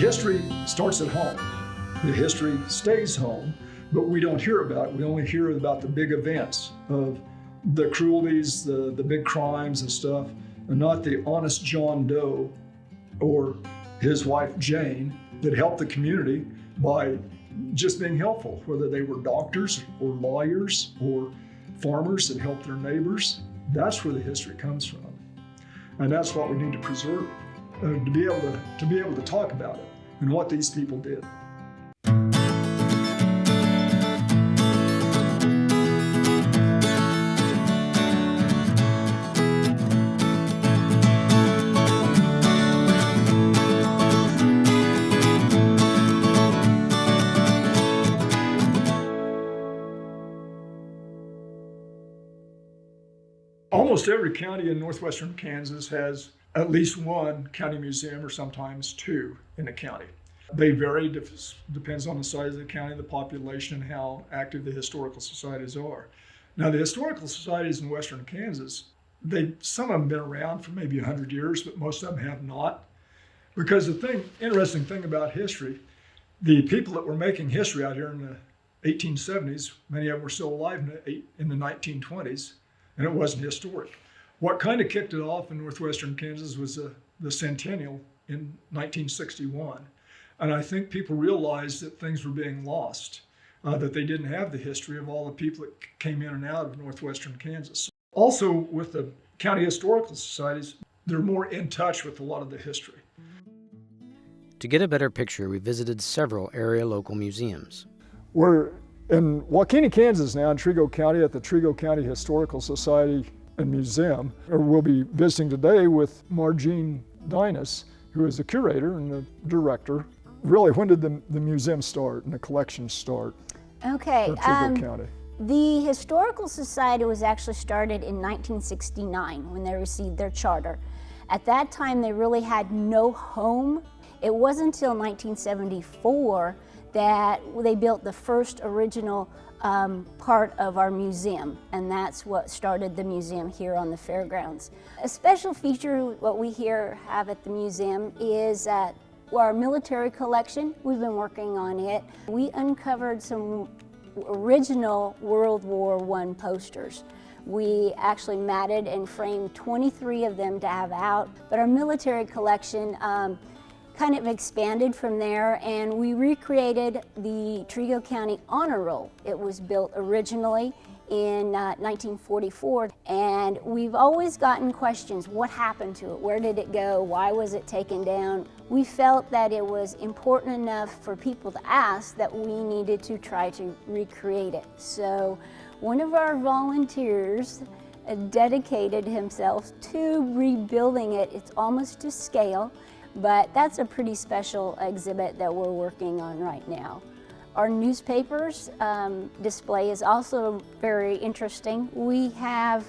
history starts at home. The history stays home, but we don't hear about it. We only hear about the big events of the cruelties, the big crimes and stuff, and not the honest John Doe or his wife Jane that helped the community by just being helpful, whether they were doctors or lawyers or farmers that helped their neighbors. That's where the history comes from. And that's what we need to preserve, to be able to talk about it and what these people did. Almost every county in northwestern Kansas has at least one county museum or sometimes two in the county. They vary, depends on the size of the county, the population, and how active the historical societies are. Now, the historical societies in western Kansas, some of them have been around for maybe 100 years, but most of them have not. Because the interesting thing about history, the people that were making history out here in the 1870s, many of them were still alive in the 1920s. And it wasn't historic. What kind of kicked it off in northwestern Kansas was the centennial in 1961. And I think people realized that things were being lost, that they didn't have the history of all the people that came in and out of northwestern Kansas. Also, with the county historical societies, they're more in touch with a lot of the history. To get a better picture, we visited several area local museums. We're in Waukene, Kansas now, in Trigo County at the Trigo County Historical Society and Museum. We'll be visiting today with Margene Dinas, who is the curator and the director. Really, when did the museum start and the collection start? Okay, at Trigo County? The Historical Society was actually started in 1969 when they received their charter. At that time, they really had no home. It wasn't until 1974 that they built the first original part of our museum, and that's what started the museum here on the fairgrounds. A special feature what we have at the museum is our military collection. We've been working on it. We uncovered some original World War I posters. We actually matted and framed 23 of them to have out, but our military collection kind of expanded from there, and we recreated the Trigo County Honor Roll. It was built originally in 1944, and we've always gotten questions, what happened to it? Where did it go? Why was it taken down? We felt that it was important enough for people to ask that we needed to try to recreate it. So one of our volunteers dedicated himself to rebuilding it. It's almost to scale, but that's a pretty special exhibit that we're working on right now. Our newspapers display is also very interesting. We have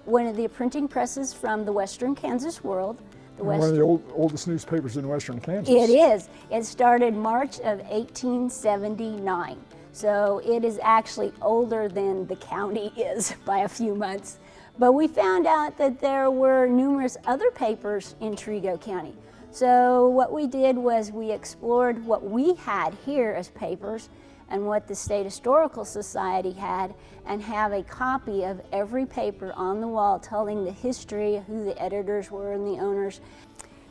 one of the printing presses from the Western Kansas World. One of the oldest newspapers in Western Kansas. It is. It started March of 1879. So it is actually older than the county is by a few months. But we found out that there were numerous other papers in Trigo County. So what we did was we explored what we had here as papers and what the State Historical Society had, and have a copy of every paper on the wall telling the history, who the editors were and the owners.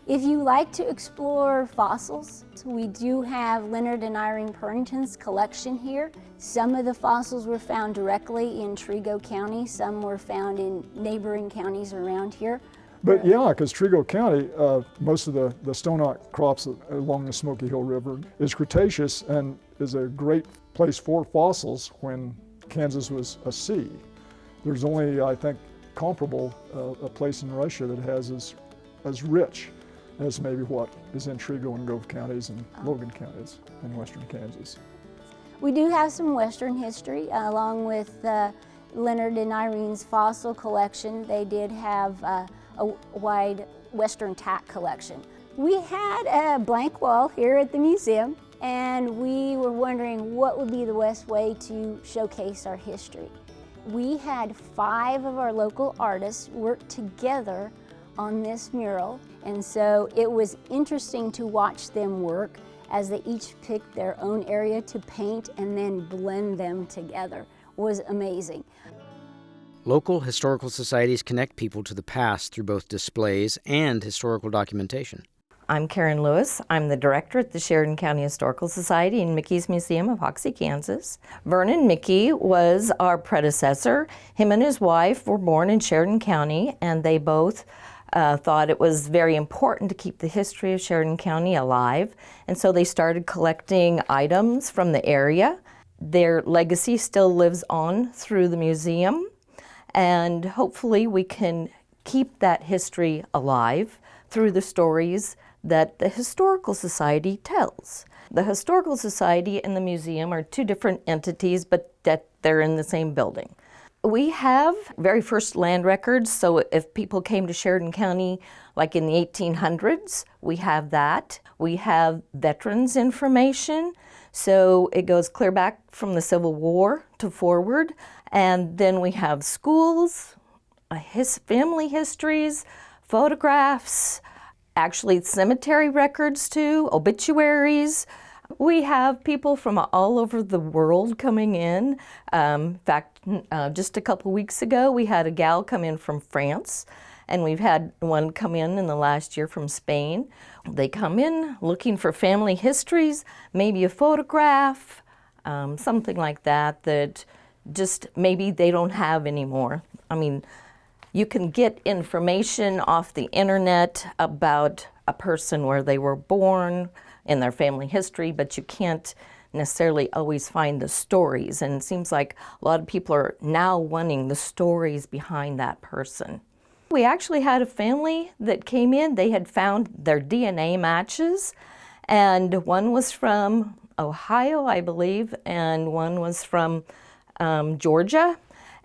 If you like to explore fossils, we do have Leonard and Irene Purrington's collection here. Some of the fossils were found directly in Trigo County, some were found in neighboring counties around here. But yeah, because Trigo County, most of the stone outcrops along the Smoky Hill River is Cretaceous and is a great place for fossils when Kansas was a sea. There's only, I think, comparable a place in Russia that has as rich as maybe what is in Trigo and Gove counties and Logan counties in western Kansas. We do have some western history along with Leonard and Irene's fossil collection. They did have a wide western tack collection. We had a blank wall here at the museum, and we were wondering what would be the best way to showcase our history. We had 5 of our local artists work together on this mural, and so it was interesting to watch them work as they each picked their own area to paint and then blend them together. It was amazing. Local historical societies connect people to the past through both displays and historical documentation. I'm Karen Lewis. I'm the director at the Sheridan County Historical Society in Mickey's Museum of Hoxie, Kansas. Vernon Mickey was our predecessor. Him and his wife were born in Sheridan County, and they both thought it was very important to keep the history of Sheridan County alive, and so they started collecting items from the area. Their legacy still lives on through the museum, and hopefully we can keep that history alive through the stories that the Historical Society tells. The Historical Society and the museum are two different entities, but that they're in the same building. We have very first land records, so if people came to Sheridan County like in the 1800s, we have that. We have veterans information, so it goes clear back from the Civil War to forward. And then we have schools, family histories, photographs, actually cemetery records too, obituaries. We have people from all over the world coming in. In fact, just a couple weeks ago, we had a gal come in from France, and we've had one come in the last year from Spain. They come in looking for family histories, maybe a photograph, something like that, that just maybe they don't have anymore. I mean, you can get information off the internet about a person, where they were born, in their family history, but you can't necessarily always find the stories. And it seems like a lot of people are now wanting the stories behind that person. We actually had a family that came in. They had found their DNA matches, and one was from Ohio, I believe, and one was from Georgia.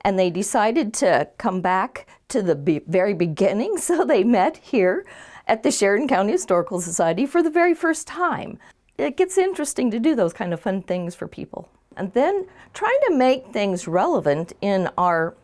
And they decided to come back to the very beginning, so they met here at the Sheridan County Historical Society for the very first time. It gets interesting to do those kind of fun things for people. And then trying to make things relevant in our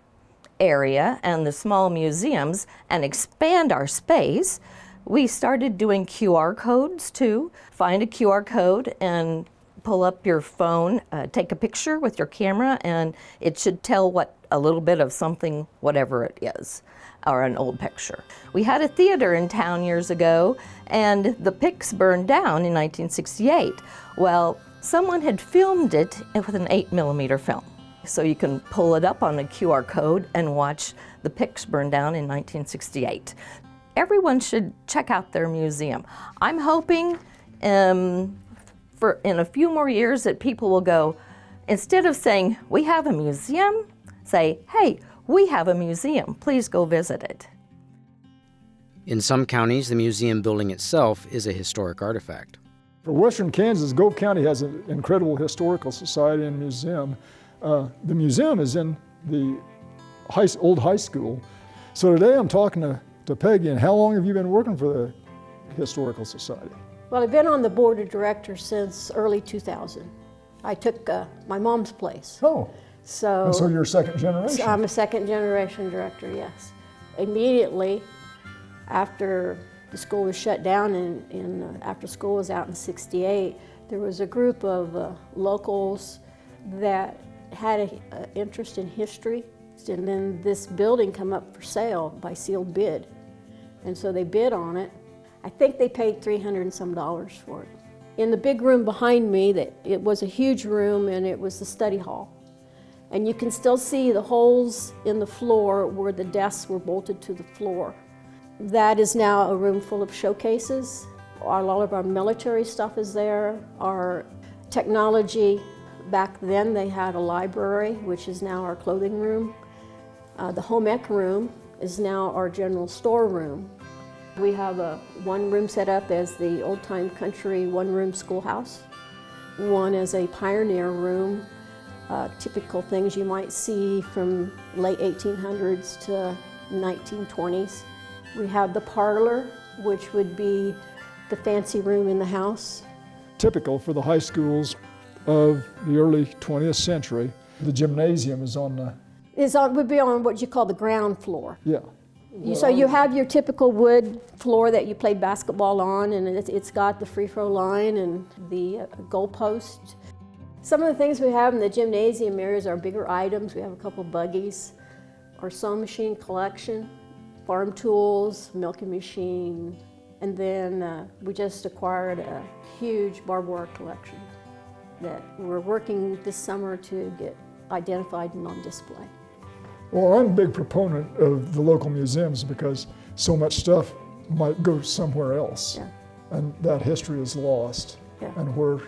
area and the small museums and expand our space, we started doing QR codes too. Find a QR code and pull up your phone, take a picture with your camera, and it should tell a little bit of something, whatever it is, or an old picture. We had a theater in town years ago, and the pics burned down in 1968. Well, someone had filmed it with an 8mm film. So you can pull it up on a QR code and watch the pics burn down in 1968. Everyone should check out their museum. I'm hoping in a few more years that people will go, instead of saying, we have a museum, say, hey, we have a museum, please go visit it. In some counties, the museum building itself is a historic artifact. For Western Kansas, Gove County has an incredible historical society and museum. The museum is in the old high school. So today I'm talking to Peggy, and how long have you been working for the Historical Society? Well, I've been on the board of directors since early 2000. I took my mom's place. Oh, so you're a second generation? I'm a second generation director, yes. Immediately after the school was shut down and after school was out in '68, there was a group of locals that had an interest in history, and then this building come up for sale by sealed bid. And so they bid on it. I think they paid $300 and some for it. In the big room behind me, it was a huge room, and it was the study hall. And you can still see the holes in the floor where the desks were bolted to the floor. That is now a room full of showcases. A lot of our military stuff is there. Our technology, back then they had a library, which is now our clothing room. The home ec room is now our general store room. We have one room set up as the old-time country one-room schoolhouse, one as a pioneer room, typical things you might see from late 1800s to 1920s. We have the parlor, which would be the fancy room in the house. Typical for the high schools of the early 20th century. The gymnasium is would be on what you call the ground floor. Yeah. So you have your typical wood floor that you play basketball on, and it's got the free throw line and the goal post. Some of the things we have in the gymnasium areas are bigger items. We have a couple buggies, our sewing machine collection, farm tools, milking machine, and then we just acquired a huge barbed wire collection that we're working this summer to get identified and on display. Well, I'm a big proponent of the local museums because so much stuff might go somewhere else. Yeah. And that history is lost. Yeah. And where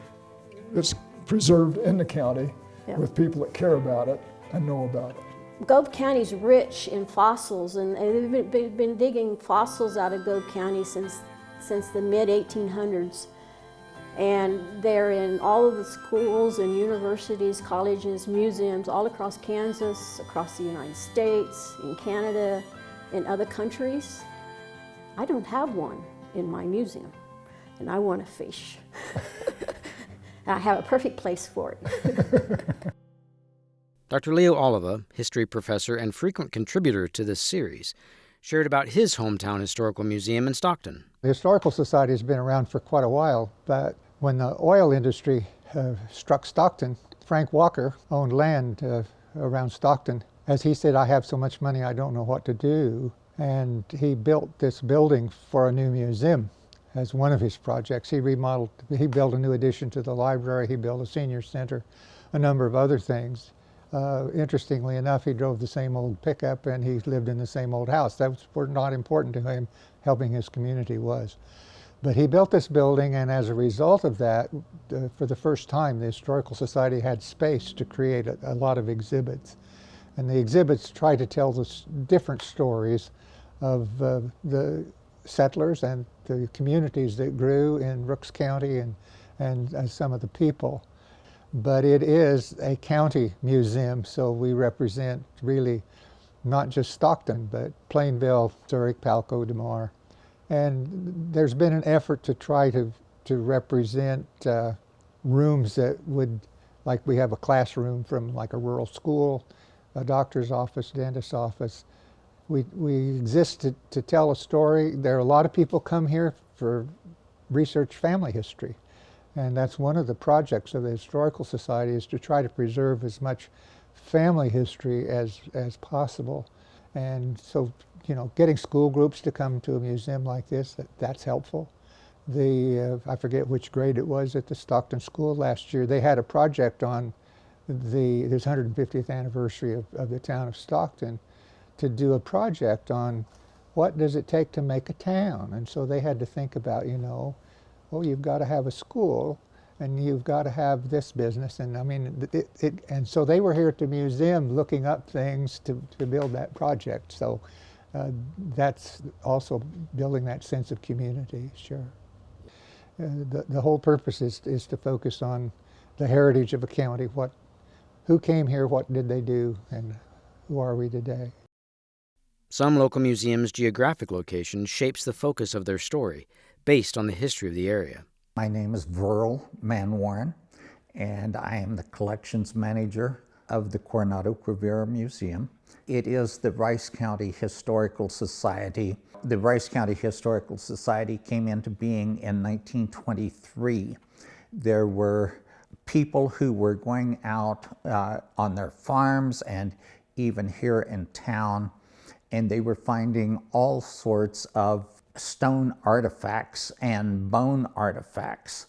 it's preserved in the county Yeah. with people that care about it and know about it. Gove County's rich in fossils, and they've been digging fossils out of Gove County since the mid-1800s. And they're in all of the schools and universities, colleges, museums, all across Kansas, across the United States, in Canada, in other countries. I don't have one in my museum, and I want a fish. I have a perfect place for it. Dr. Leo Oliva, history professor and frequent contributor to this series, shared about his hometown historical museum in Stockton. The Historical Society has been around for quite a while, but when the oil industry struck Stockton, Frank Walker owned land around Stockton. As he said, I have so much money I don't know what to do. And he built this building for a new museum as one of his projects. He built a new addition to the library, he built a senior center, a number of other things. Interestingly enough, he drove the same old pickup and he lived in the same old house. That was not important to him. Helping his community was. But he built this building, and as a result of that, for the first time, the Historical Society had space to create a lot of exhibits. And the exhibits try to tell the different stories of the settlers and the communities that grew in Rooks County and some of the people. But it is a county museum, so we represent really not just Stockton, but Plainville, Zurich, Palco, DeMar. And there's been an effort to try to represent rooms that would, like we have a classroom from like a rural school, a doctor's office, dentist's office. We exist to tell a story. There are a lot of people come here for research family history. And that's one of the projects of the Historical Society, is to try to preserve as much family history as possible. And so, you know, getting school groups to come to a museum like this, that's helpful. I forget which grade it was at the Stockton School last year, they had a project on this 150th anniversary of the town of Stockton, to do a project on what does it take to make a town. And so they had to think about, you know, well, you've got to have a school and you've got to have this business. And I mean, and so they were here at the museum looking up things to build that project. So that's also building that sense of community, sure. The whole purpose is to focus on the heritage of a county, who came here, what did they do, and who are we today. Some local museums' geographic location shapes the focus of their story, based on the history of the area. My name is Verl Manwarren, and I am the collections manager of the Coronado Quivira Museum. It is the Rice County Historical Society. The Rice County Historical Society came into being in 1923. There were people who were going out on their farms and even here in town, and they were finding all sorts of stone artifacts and bone artifacts,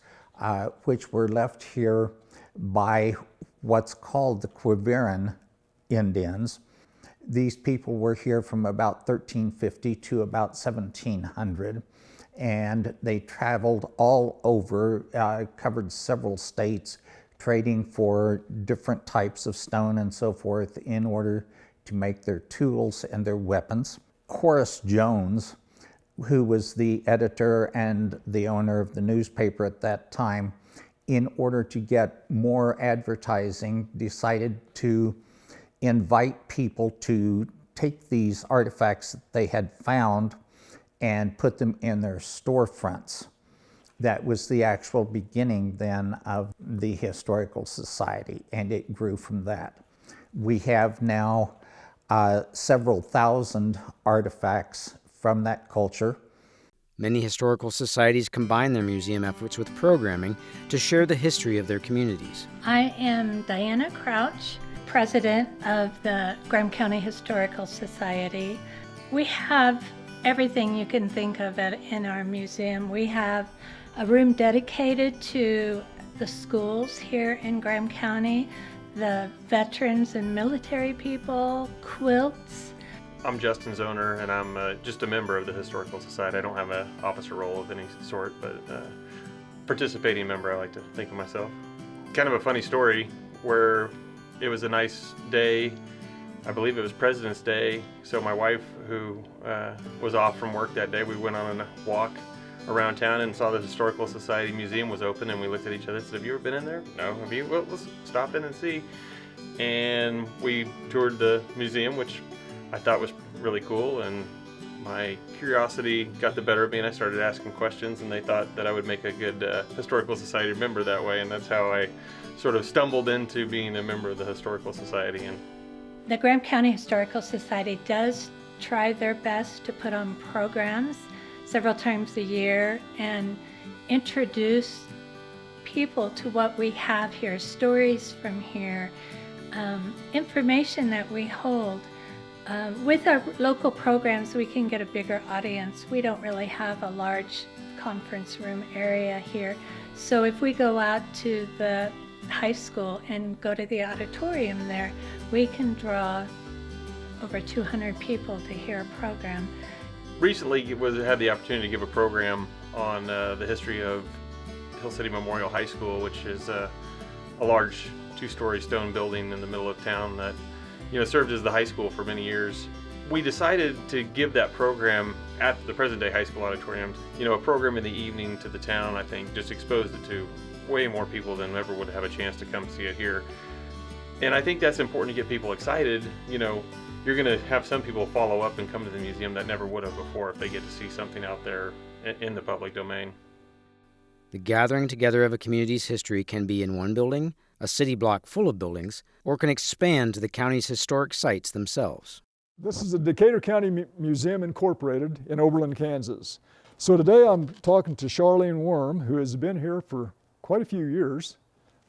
which were left here by what's called the Quiviran Indians. These people were here from about 1350 to about 1700, and they traveled all over, covered several states, trading for different types of stone and so forth in order to make their tools and their weapons. Horace Jones, who was the editor and the owner of the newspaper at that time, in order to get more advertising, decided to invite people to take these artifacts that they had found and put them in their storefronts. That was the actual beginning then of the Historical Society, and it grew from that. We have now several thousand artifacts from that culture. Many historical societies combine their museum efforts with programming to share the history of their communities. I am Diana Crouch, president of the Graham County Historical Society. We have everything you can think of in our museum. We have a room dedicated to the schools here in Graham County, the veterans and military people, quilts. I'm Justin's owner, and I'm just a member of the Historical Society. I don't have an officer role of any sort, but participating member, I like to think of myself. Kind of a funny story where it was a nice day. I believe it was President's Day, so my wife, who was off from work that day, we went on a walk around town and saw the Historical Society Museum was open, and we looked at each other and said, "Have you ever been in there?" "No." "Have you?" "Well, let's stop in and see." And we toured the museum, which I thought was really cool, and my curiosity got the better of me, and I started asking questions, and they thought that I would make a good Historical Society member that way, and that's how I sort of stumbled into being a member of the Historical Society. And the Graham County Historical Society does try their best to put on programs several times a year and introduce people to what we have here, stories from here, information that we hold. With our local programs, we can get a bigger audience. We don't really have a large conference room area here. So if we go out to the high school and go to the auditorium there, we can draw over 200 people to hear a program. recently had the opportunity to give a program on the history of Hill City Memorial High School, which is a large two-story stone building in the middle of town that served as the high school for many years. We decided to give that program at the present day high school auditorium, a program in the evening to the town. I think just exposed it to way more people than ever would have a chance to come see it here. And I think that's important to get people excited. You're going to have some people follow up and come to the museum that never would have before if they get to see something out there in the public domain. The gathering together of a community's history can be in one building, a city block full of buildings, or can expand to the county's historic sites themselves. This is the Decatur County Museum Incorporated in Oberlin, Kansas. So today I'm talking to Charlene Worm, who has been here for quite a few years.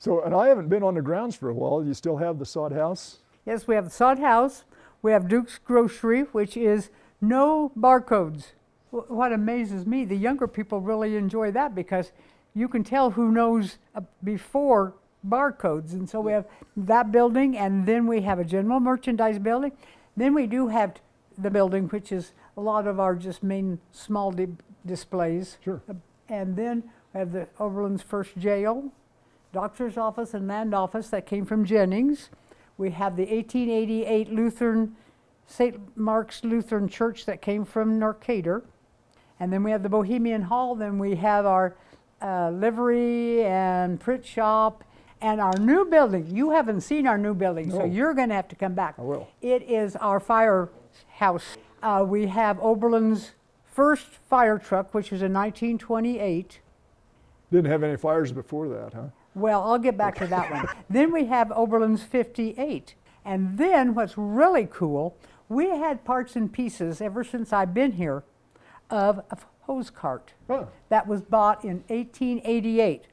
And I haven't been on the grounds for a while. You still have the sod house? Yes, we have the sod house. We have Duke's Grocery, which is no barcodes. What amazes me, the younger people really enjoy that because you can tell who knows before barcodes. And so we have that building, and then we have a general merchandise building. Then we do have the building, which is a lot of our just main small displays. Sure. And then we have the Oberlin's first jail, doctor's office and land office that came from Jennings. We have the 1888 Lutheran, St. Mark's Lutheran Church that came from Decatur. And then we have the Bohemian Hall. Then we have our livery and print shop. And our new building, you haven't seen our new building, so you're going to have to come back. I will. It is our firehouse. We have Oberlin's first fire truck, which was in 1928. Didn't have any fires before that, huh? Well, I'll get back to that one. Then we have Oberlin's 58. And then what's really cool, we had parts and pieces ever since I've been here of a hose cart that was bought in 1888.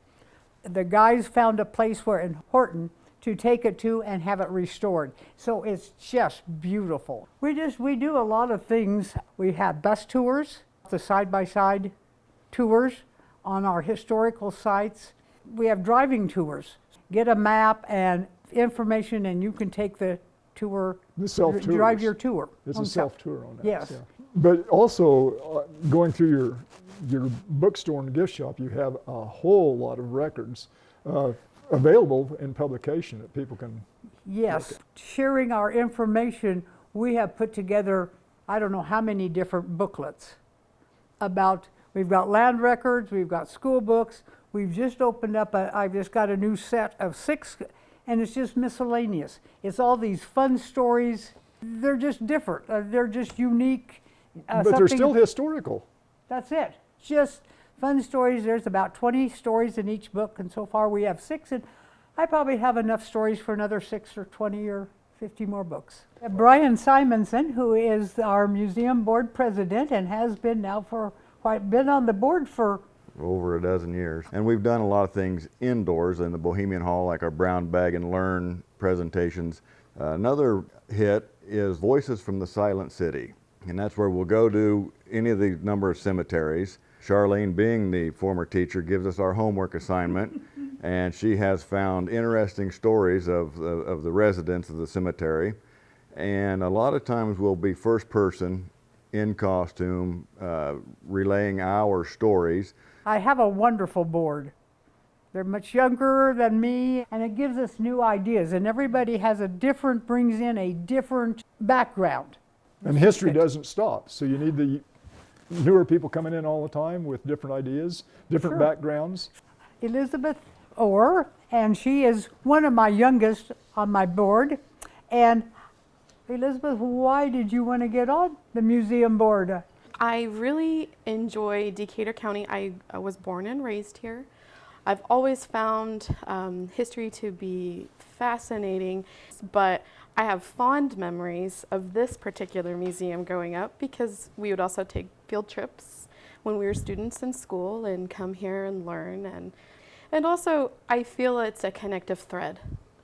The guys found a place where in Horton to take it to and have it restored. So it's just beautiful. We do a lot of things. We have bus tours, the side-by-side tours on our historical sites. We have driving tours. Get a map and information and you can take the tour, drive your tour. It's a self-tour on that. Yes. Yeah. But also, going through your bookstore and gift shop, you have a whole lot of records available in publication that people can Yes. Sharing our information, we have put together, I don't know how many different booklets about, we've got land records, we've got school books, we've just opened up, I've just got a new set of 6, and it's just miscellaneous. It's all these fun stories. They're just different. They're just unique. but they're still historical. That's it. Just fun stories. There's about 20 stories in each book, and so far we have 6, and I probably have enough stories for another 6 or 20 or 50 more books. Brian Simonson, who is our museum board president and has been now for been on the board for over a dozen years. And we've done a lot of things indoors in the Bohemian Hall, like our Brown Bag and Learn presentations. Another hit is Voices from the Silent City. And that's where we'll go to any of the number of cemeteries. Charlene, being the former teacher, gives us our homework assignment. And she has found interesting stories of the residents of the cemetery. And a lot of times we'll be first person in costume, relaying our stories. I have a wonderful board. They're much younger than me, and it gives us new ideas, and everybody brings in a different background. And history doesn't stop, so you need the newer people coming in all the time with different ideas, different backgrounds. Elizabeth Orr, and she is one of my youngest on my board. And Elizabeth, why did you want to get on the museum board? I really enjoy Decatur County. I was born and raised here. I've always found history to be fascinating, but I have fond memories of this particular museum growing up because we would also take field trips when we were students in school and come here and learn. And also, I feel it's a connective thread.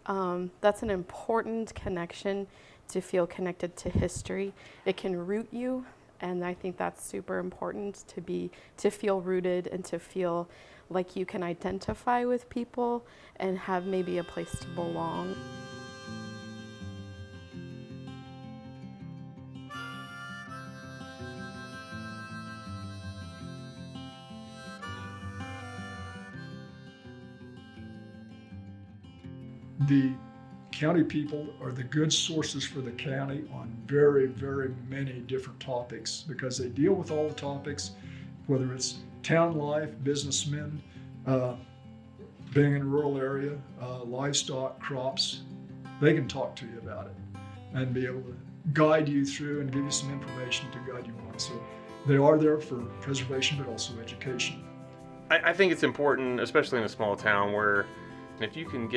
That's an important connection, to feel connected to history. It can root you, and I think that's super important, to feel rooted and to feel like you can identify with people and have maybe a place to belong. The county people are the good sources for the county on very, very many different topics because they deal with all the topics, whether it's town life, businessmen, being in a rural area, livestock, crops. They can talk to you about it and be able to guide you through and give you some information to guide you on. So they are there for preservation, but also education. I think it's important, especially in a small town, where if you can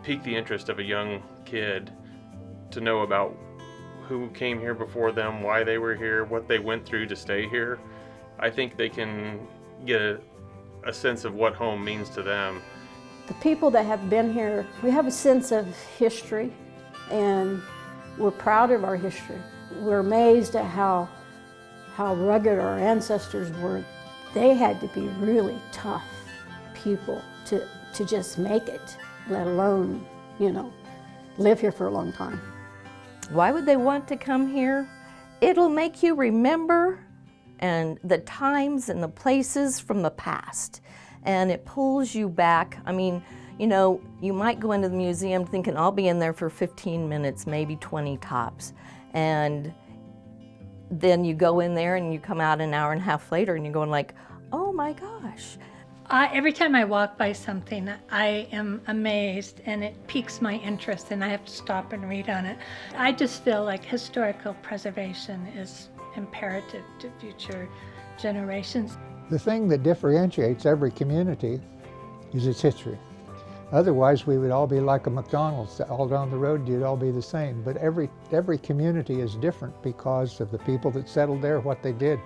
pique the interest of a young kid to know about who came here before them, why they were here, what they went through to stay here, I think they can get a sense of what home means to them. The people that have been here, we have a sense of history, and we're proud of our history. We're amazed at how rugged our ancestors were. They had to be really tough people to just make it, let alone, live here for a long time. Why would they want to come here? It'll make you remember and the times and the places from the past, and it pulls you back. I mean, you might go into the museum thinking, I'll be in there for 15 minutes, maybe 20 tops, and then you go in there and you come out an hour and a half later and you're going like, oh my gosh. Every time I walk by something, I am amazed, and it piques my interest, and I have to stop and read on it. I just feel like historical preservation is imperative to future generations. The thing that differentiates every community is its history. Otherwise, we would all be like a McDonald's. All down the road, you'd all be the same. But every community is different because of the people that settled there, what they did.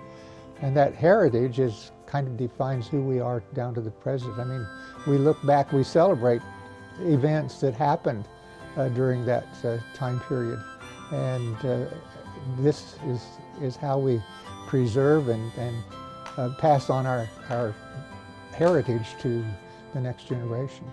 And that heritage kind of defines who we are down to the present. I mean, we look back, we celebrate events that happened during that time period. And this is how we preserve and pass on our heritage to the next generation.